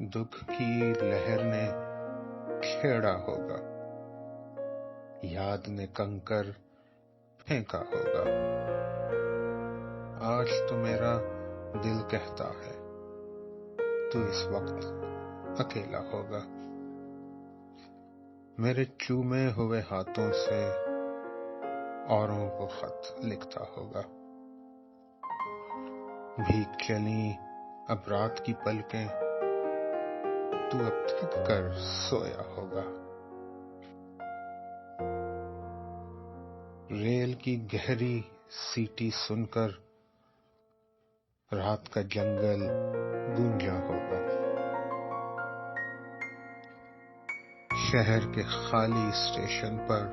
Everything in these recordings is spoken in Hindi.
दुख की लहर ने छेड़ा होगा, याद ने कंकर फेंका होगा। आज तो मेरा दिल कहता है तू इस वक्त अकेला होगा। मेरे चूमे हुए हाथों से औरों को खत लिखता होगा। भीग चली अब रात की पलकें, तू अब थक कर सोया होगा। रेल की गहरी सीटी सुनकर रात का जंगल गूंजा होगा। शहर के खाली स्टेशन पर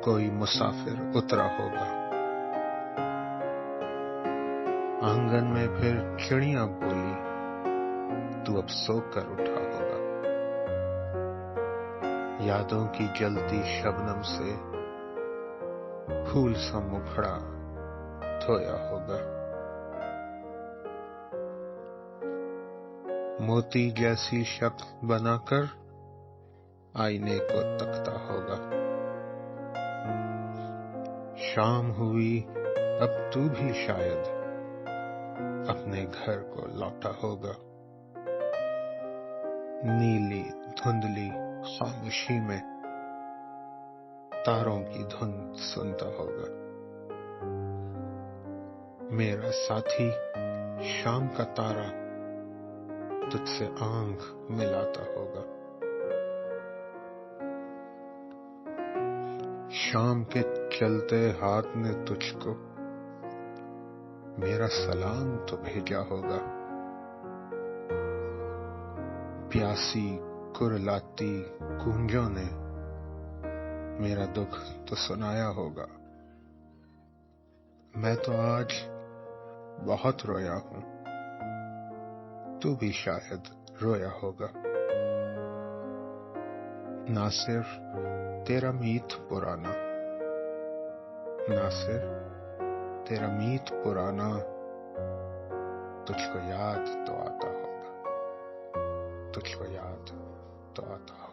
कोई मुसाफिर उतरा होगा। आंगन में फिर चिड़िया बोली, तू अब सोकर उठा होगा। यादों की जलती शबनम से फूल सा मुखड़ा धोया होगा। मोती जैसी शक्ल बनाकर आईने को तकता होगा। शाम हुई अब तू भी शायद अपने घर को लौटा होगा। नीली धुंधली खामोशी में तारों की धुन सुनता होगा। मेरा साथी शाम का तारा तुझसे आंख मिलाता होगा। शाम के चलते हाथ ने तुझको मेरा सलाम तो भेजा होगा। प्यासी कुरलाती गूंजों ने मेरा दुख तो सुनाया होगा। मैं तो आज बहुत रोया हूं, तू भी शायद रोया होगा। ना सिर्फ तेरा मीत पुराना, ना सिर्फ तेरा मीत पुराना तुझको याद तो आता होगा, तुझको याद तो आता होगा।